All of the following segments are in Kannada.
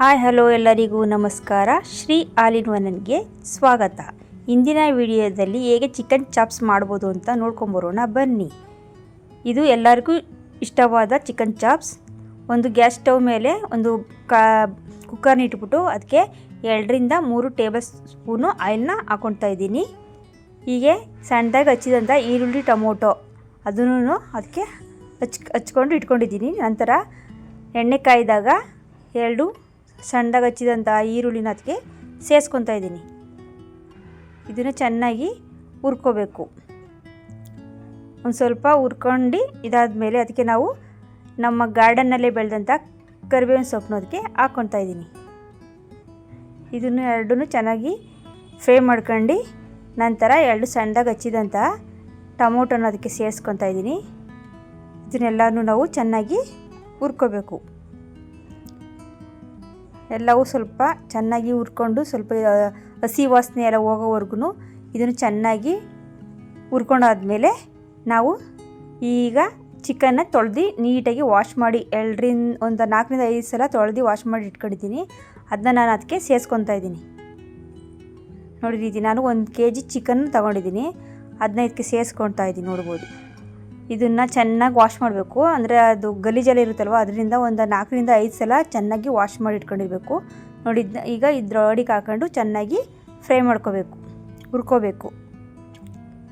ಹಾಯ್ ಹಲೋ ಎಲ್ಲರಿಗೂ ನಮಸ್ಕಾರ. ಶ್ರೀ ಆಲ್ ಇನ್ ಒನ್ಗೆ ಸ್ವಾಗತ. ಇಂದಿನ ವಿಡಿಯೋದಲ್ಲಿ ಹೇಗೆ ಚಿಕನ್ ಚಾಪ್ಸ್ ಮಾಡ್ಬೋದು ಅಂತ ನೋಡ್ಕೊಂಬರೋಣ ಬನ್ನಿ. ಇದು ಎಲ್ಲರಿಗೂ ಇಷ್ಟವಾದ ಚಿಕನ್ ಚಾಪ್ಸ್. ಒಂದು ಗ್ಯಾಸ್ ಸ್ಟವ್ ಮೇಲೆ ಒಂದು ಕುಕ್ಕರ್ನ ಇಟ್ಬಿಟ್ಟು ಅದಕ್ಕೆ 2-3 ಟೇಬಲ್ ಸ್ಪೂನು ಆಯಿಲ್ನ ಹಾಕ್ಕೊಳ್ತಾ ಇದ್ದೀನಿ. ಹೀಗೆ ಸಣ್ಣದಾಗಿ ಹಚ್ಚಿದಂಥ ಈರುಳ್ಳಿ ಟೊಮೊಟೊ ಅದನ್ನು ಅದಕ್ಕೆ ಹಚ್ಕೊಂಡು ಇಟ್ಕೊಂಡಿದ್ದೀನಿ. ನಂತರ ಎಣ್ಣೆ ಕಾಯ್ದಾಗ 2 ಸಣ್ಣದಾಗಿ ಹಚ್ಚಿದಂಥ ಈರುಳ್ಳಿನ ಅದಕ್ಕೆ ಸೇರಿಸ್ಕೊತಾ ಇದ್ದೀನಿ. ಇದನ್ನು ಚೆನ್ನಾಗಿ ಹುರ್ಕೋಬೇಕು. ಒಂದು ಸ್ವಲ್ಪ ಹುರ್ಕೊಂಡು ಇದಾದಮೇಲೆ ಅದಕ್ಕೆ ನಾವು ನಮ್ಮ ಗಾರ್ಡನ್ನಲ್ಲೇ ಬೆಳೆದಂಥ ಕರಿಬೇವಿನ ಸೊಪ್ಪನ್ನು ಅದಕ್ಕೆ ಹಾಕ್ಕೊತಾ ಇದ್ದೀನಿ. ಇದನ್ನು ಎರಡನ್ನೂ ಚೆನ್ನಾಗಿ ಫ್ರೈ ಮಾಡ್ಕೊಂಡು ನಂತರ 2 ಸಣ್ಣದಾಗಿ ಹಚ್ಚಿದಂಥ ಟೊಮೊಟೊನ ಅದಕ್ಕೆ ಸೇರಿಸ್ಕೊತಾ ಇದ್ದೀನಿ. ಇದನ್ನೆಲ್ಲನೂ ನಾವು ಚೆನ್ನಾಗಿ ಹುರ್ಕೋಬೇಕು. ಎಲ್ಲವೂ ಸ್ವಲ್ಪ ಚೆನ್ನಾಗಿ ಹುರ್ಕೊಂಡು ಸ್ವಲ್ಪ ಹಸಿ ವಾಸನೆ ಎಲ್ಲ ಹೋಗೋವರೆಗೂ ಇದನ್ನು ಚೆನ್ನಾಗಿ ಹುರ್ಕೊಂಡಾದ್ಮೇಲೆ ನಾವು ಈಗ ಚಿಕನ್ನ ತೊಳೆದು ನೀಟಾಗಿ ವಾಶ್ ಮಾಡಿ 4-5 ಸಲ ತೊಳೆದು ವಾಶ್ ಮಾಡಿ ಇಟ್ಕೊಂಡಿದ್ದೀನಿ. ಅದನ್ನ ನಾನು ಅದಕ್ಕೆ ಸೇರಿಸ್ಕೊತಾ ಇದ್ದೀನಿ. ನೋಡಿದ್ದೀನಿ, ನಾನು 1 kg ಚಿಕನ್ ತೊಗೊಂಡಿದ್ದೀನಿ. ಅದನ್ನ ಇದಕ್ಕೆ ಸೇರಿಸ್ಕೊತಾ ಇದ್ದೀನಿ. ನೋಡ್ಬೋದು, ಇದನ್ನು ಚೆನ್ನಾಗಿ ವಾಶ್ ಮಾಡಬೇಕು. ಅಂದರೆ ಅದು ಗಲೀಜೆಲ್ಲ ಇರುತ್ತಲ್ವ, ಅದರಿಂದ ಒಂದು 4-5 ಸಲ ಚೆನ್ನಾಗಿ ವಾಶ್ ಮಾಡಿ ಇಟ್ಕೊಂಡಿರಬೇಕು. ನೋಡಿ, ಈಗ ಇದ್ರೊಳಗೆ ಹಾಕೊಂಡು ಚೆನ್ನಾಗಿ ಫ್ರೈ ಮಾಡ್ಕೋಬೇಕು, ಹುರ್ಕೋಬೇಕು.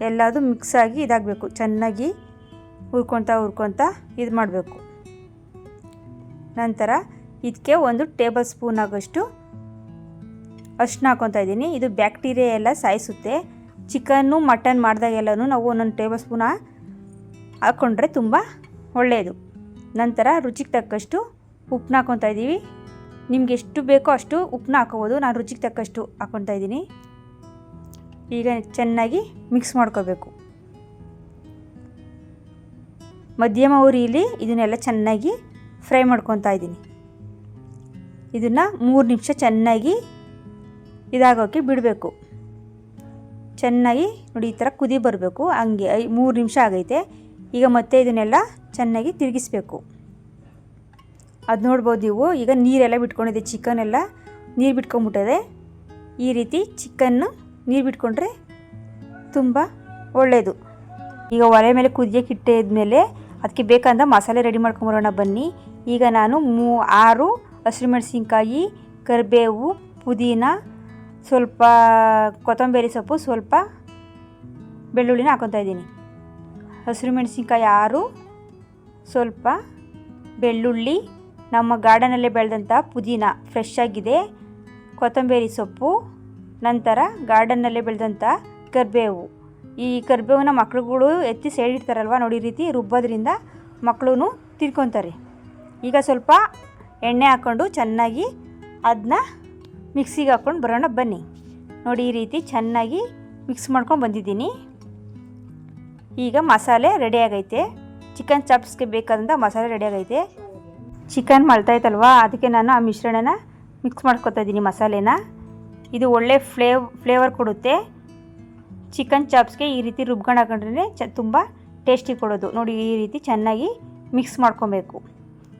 ಎಲ್ಲದು ಮಿಕ್ಸಾಗಿ ಇದಾಗಬೇಕು. ಚೆನ್ನಾಗಿ ಹುರ್ಕೊತಾ ಇದು ಮಾಡಬೇಕು. ನಂತರ ಇದಕ್ಕೆ 1 ಟೇಬಲ್ ಸ್ಪೂನ್ ಆಗೋಷ್ಟು ಅರಿಶಿನ ಹಾಕ್ಕೊತಾ ಇದ್ದೀನಿ. ಇದು ಬ್ಯಾಕ್ಟೀರಿಯಾ ಎಲ್ಲ ಸಾಯಿಸುತ್ತೆ. ಚಿಕನ್ನು ಮಟನ್ ಮಾಡಿದಾಗೆಲ್ಲನೂ ನಾವು 1 ಟೇಬಲ್ ಸ್ಪೂನ್ ಹಾಕ್ಕೊಂಡ್ರೆ ತುಂಬ ಒಳ್ಳೆಯದು. ನಂತರ ರುಚಿಗೆ ತಕ್ಕಷ್ಟು ಉಪ್ಪನ್ನ ಹಾಕ್ಕೊತಾ ಇದ್ದೀವಿ. ನಿಮ್ಗೆ ಎಷ್ಟು ಬೇಕೋ ಅಷ್ಟು ಉಪ್ಪನ್ನ ಹಾಕೋಬೋದು. ನಾನು ರುಚಿಗೆ ತಕ್ಕಷ್ಟು ಹಾಕ್ಕೊತಾ ಇದ್ದೀನಿ. ಈಗ ಚೆನ್ನಾಗಿ ಮಿಕ್ಸ್ ಮಾಡ್ಕೋಬೇಕು. ಮಧ್ಯಮ ಉರಿಯಲ್ಲಿ ಇದನ್ನೆಲ್ಲ ಚೆನ್ನಾಗಿ ಫ್ರೈ ಮಾಡ್ಕೊತಾ ಇದ್ದೀನಿ. ಇದನ್ನು 3 ನಿಮಿಷ ಚೆನ್ನಾಗಿ ಇದಾಗೋಕ್ಕೆ ಬಿಡಬೇಕು. ಚೆನ್ನಾಗಿ ನೋಡಿ, ಈ ಥರ ಕುದಿ ಬರಬೇಕು. ಹಂಗೆ 3 ನಿಮಿಷ ಆಗೈತೆ. ಈಗ ಮತ್ತೆ ಇದನ್ನೆಲ್ಲ ಚೆನ್ನಾಗಿ ತಿರುಗಿಸ್ಬೇಕು. ಅದು ನೋಡ್ಬೋದು ನೀವು. ಈಗ ನೀರೆಲ್ಲ ಬಿಟ್ಕೊಂಡಿದೆ, ಚಿಕನ್ ಎಲ್ಲ ನೀರು ಬಿಟ್ಕೊಂಡ್ಬಿಟ್ಟಿದೆ. ಈ ರೀತಿ ಚಿಕನ್ನು ನೀರು ಬಿಟ್ಕೊಂಡ್ರೆ ತುಂಬ ಒಳ್ಳೆಯದು. ಈಗ ಒಲೆ ಮೇಲೆ ಕುದಿಯೋಕೆ ಇಟ್ಟಿದ್ಮೇಲೆ ಅದಕ್ಕೆ ಬೇಕಂದ ಮಸಾಲೆ ರೆಡಿ ಮಾಡ್ಕೊಂಬರೋಣ ಬನ್ನಿ. ಈಗ ನಾನು 6 ಹಸಿಮೆಣಸಿನ್ಕಾಯಿ, ಕರಿಬೇವು, ಪುದೀನ, ಸ್ವಲ್ಪ ಕೊತ್ತಂಬರಿ ಸೊಪ್ಪು, ಸ್ವಲ್ಪ ಬೆಳ್ಳುಳ್ಳಿನ ಹಾಕ್ಕೊತಾ ಇದ್ದೀನಿ. ಹಸಿರು ಮೆಣಸಿನ್ಕಾಯಿ 6, ಸ್ವಲ್ಪ ಬೆಳ್ಳುಳ್ಳಿ, ನಮ್ಮ ಗಾರ್ಡನಲ್ಲೇ ಬೆಳೆದಂಥ ಪುದೀನ ಫ್ರೆಶ್ ಆಗಿದೆ, ಕೊತ್ತಂಬರಿ ಸೊಪ್ಪು, ನಂತರ ಗಾರ್ಡನ್ನಲ್ಲೇ ಬೆಳೆದಂಥ ಕರಿಬೇವು. ಈ ಕರಿಬೇವನ್ನ ಮಕ್ಳುಗಳು ಎತ್ತಿ ಸೈಡ್ ಇಡ್ತಾರಲ್ವ, ನೋಡಿ ಈ ರೀತಿ ರುಬ್ಬೋದ್ರಿಂದ ಮಕ್ಕಳು ತಿನ್ಕೊತಾರೆ. ಈಗ ಸ್ವಲ್ಪ ಎಣ್ಣೆ ಹಾಕ್ಕೊಂಡು ಚೆನ್ನಾಗಿ ಅದನ್ನ ಮಿಕ್ಸಿಗೆ ಹಾಕ್ಕೊಂಡು ಬರೋಣ ಬನ್ನಿ. ನೋಡಿ, ಈ ರೀತಿ ಚೆನ್ನಾಗಿ ಮಿಕ್ಸ್ ಮಾಡ್ಕೊಂಡು ಬಂದಿದ್ದೀನಿ. ಈಗ ಮಸಾಲೆ ರೆಡಿ ಆಗೈತೆ. ಚಿಕನ್ ಚಾಪ್ಸ್ಗೆ ಬೇಕಾದಂಥ ಮಸಾಲೆ ರೆಡಿ ಆಗೈತೆ. ಚಿಕನ್ ಮಳ್ತಾಯ್ತಲ್ವ, ಅದಕ್ಕೆ ನಾನು ಆ ಮಿಶ್ರಣನ ಮಿಕ್ಸ್ ಮಾಡ್ಕೊತಾ ಇದ್ದೀನಿ ಮಸಾಲೆನ. ಇದು ಒಳ್ಳೆ ಫ್ಲೇವರ್ ಕೊಡುತ್ತೆ. ಚಿಕನ್ ಚಾಪ್ಸ್ಗೆ ಈ ರೀತಿ ರುಬ್ಕೊಂಡು ಹಾಕೊಂಡ್ರೆ ತುಂಬ ಟೇಸ್ಟಿ ಕೊಡೋದು. ನೋಡಿ, ಈ ರೀತಿ ಚೆನ್ನಾಗಿ ಮಿಕ್ಸ್ ಮಾಡ್ಕೊಬೇಕು.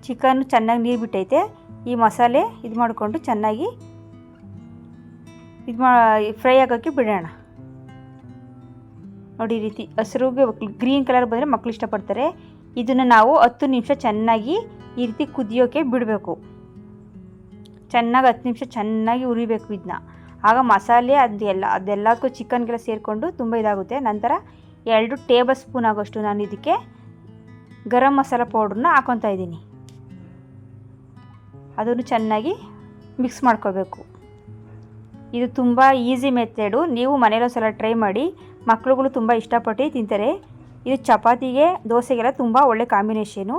ಚಿಕನ್ ಚೆನ್ನಾಗಿ ನೀರು ಬಿಟ್ಟೈತೆ. ಈ ಮಸಾಲೆ ಇದು ಮಾಡಿಕೊಂಡು ಚೆನ್ನಾಗಿ ಫ್ರೈ ಆಗೋಕ್ಕೆ ಬಿಡೋಣ. ನೋಡಿ, ಈ ರೀತಿ ಹಸಿರುಗೆ ಗ್ರೀನ್ ಕಲರ್ ಬಂದರೆ ಮಕ್ಕಳು ಇಷ್ಟಪಡ್ತಾರೆ. ಇದನ್ನು ನಾವು 10 ನಿಮಿಷ ಚೆನ್ನಾಗಿ ಈ ರೀತಿ ಕುದಿಯೋಕ್ಕೆ ಬಿಡಬೇಕು. ಚೆನ್ನಾಗಿ 10 ನಿಮಿಷ ಚೆನ್ನಾಗಿ ಉರಿಬೇಕು ಇದನ್ನ. ಆಗ ಮಸಾಲೆ ಅದೆಲ್ಲದಕ್ಕೂ ಚಿಕನ್ಗೆಲ್ಲ ಸೇರಿಕೊಂಡು ತುಂಬ ಇದಾಗುತ್ತೆ. ನಂತರ 2 ಟೇಬಲ್ ಸ್ಪೂನ್ ಆಗೋಷ್ಟು ನಾನು ಇದಕ್ಕೆ ಗರಂ ಮಸಾಲ ಪೌಡ್ರನ್ನ ಹಾಕ್ಕೊತಾ ಇದ್ದೀನಿ. ಅದನ್ನು ಚೆನ್ನಾಗಿ ಮಿಕ್ಸ್ ಮಾಡ್ಕೋಬೇಕು. ಇದು ತುಂಬ ಈಸಿ ಮೆಥಡು. ನೀವು ಮನೇಲಿ ಸಲ ಟ್ರೈ ಮಾಡಿ. ಮಕ್ಕಳುಗಳು ತುಂಬ ಇಷ್ಟಪಟ್ಟು ತಿಂತಾರೆ. ಇದು ಚಪಾತಿಗೆ, ದೋಸೆಗೆಲ್ಲ ತುಂಬ ಒಳ್ಳೆ ಕಾಂಬಿನೇಷನು.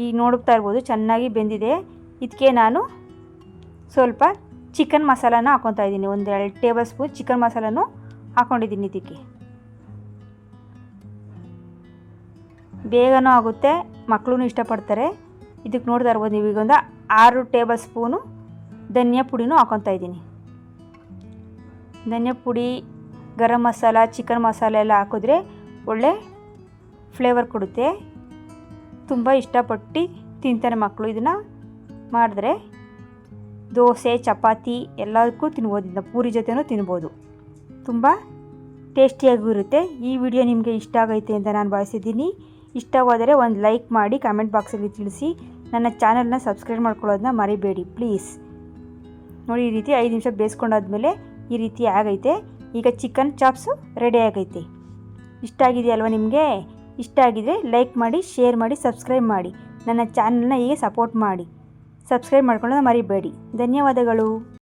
ಈಗ ನೋಡ್ತಾ ಇರ್ಬೋದು ಚೆನ್ನಾಗಿ ಬೆಂದಿದೆ. ಇದಕ್ಕೆ ನಾನು ಸ್ವಲ್ಪ ಚಿಕನ್ ಮಸಾಲಾನ ಹಾಕ್ಕೊತಾ ಇದ್ದೀನಿ. 2 ಟೇಬಲ್ ಸ್ಪೂನ್ ಚಿಕನ್ ಮಸಾಲನೂ ಹಾಕ್ಕೊಂಡಿದ್ದೀನಿ. ಇದಕ್ಕೆ ಬೇಗನೂ ಆಗುತ್ತೆ, ಮಕ್ಕಳು ಇಷ್ಟಪಡ್ತಾರೆ. ಇದಕ್ಕೆ ನೋಡ್ತಾ ಇರ್ಬೋದು ನೀವು. ಈಗ 6 ಟೇಬಲ್ ಸ್ಪೂನು ಧನಿಯಾ ಪುಡಿನೂ ಹಾಕ್ಕೊತಾ ಇದ್ದೀನಿ. ಧನಿಯಾ ಪುಡಿ, ಗರಂ ಮಸಾಲ, ಚಿಕನ್ ಮಸಾಲೆ ಎಲ್ಲ ಹಾಕಿದ್ರೆ ಒಳ್ಳೆ ಫ್ಲೇವರ್ ಕೊಡುತ್ತೆ. ತುಂಬ ಇಷ್ಟಪಟ್ಟು ತಿಂತಾರೆ ಮಕ್ಕಳು ಇದನ್ನು ಮಾಡಿದ್ರೆ. ದೋಸೆ ಚಪಾತಿ ಎಲ್ಲದಕ್ಕೂ ತಿನ್ಬೋದು. ಇದನ್ನ ಪೂರಿ ಜೊತೆನೂ ತಿನ್ಬೋದು. ತುಂಬ ಟೇಸ್ಟಿಯಾಗೂ ಇರುತ್ತೆ. ಈ ವಿಡಿಯೋ ನಿಮಗೆ ಇಷ್ಟ ಆಗೈತೆ ಅಂತ ನಾನು ಭಾವಿಸಿದ್ದೀನಿ. ಇಷ್ಟವಾದರೆ ಒಂದು ಲೈಕ್ ಮಾಡಿ ಕಾಮೆಂಟ್ ಬಾಕ್ಸಲ್ಲಿ ತಿಳಿಸಿ. ನನ್ನ ಚಾನಲ್ನ ಸಬ್ಸ್ಕ್ರೈಬ್ ಮಾಡ್ಕೊಳ್ಳೋದನ್ನ ಮರಿಬೇಡಿ ಪ್ಲೀಸ್. ನೋಡಿ, ಈ ರೀತಿ 5 ನಿಮಿಷ ಬೇಯಿಸ್ಕೊಂಡಾದ್ಮೇಲೆ ಈ ರೀತಿ ಆಗೈತೆ. ಈಗ ಚಿಕನ್ ಚಾಪ್ಸು ರೆಡಿ ಆಗೈತೆ. ಇಷ್ಟ ಆಗಿದೆಯಲ್ವ ನಿಮಗೆ? ಇಷ್ಟ ಆಗಿದರೆ ಲೈಕ್ ಮಾಡಿ, ಶೇರ್ ಮಾಡಿ, ಸಬ್ಸ್ಕ್ರೈಬ್ ಮಾಡಿ. ನನ್ನ ಚಾನಲ್ನ ಹೀಗೆ ಸಪೋರ್ಟ್ ಮಾಡಿ. ಸಬ್ಸ್ಕ್ರೈಬ್ ಮಾಡ್ಕೊಳ್ಳೋದನ್ನ ಮರಿಬೇಡಿ. ಧನ್ಯವಾದಗಳು.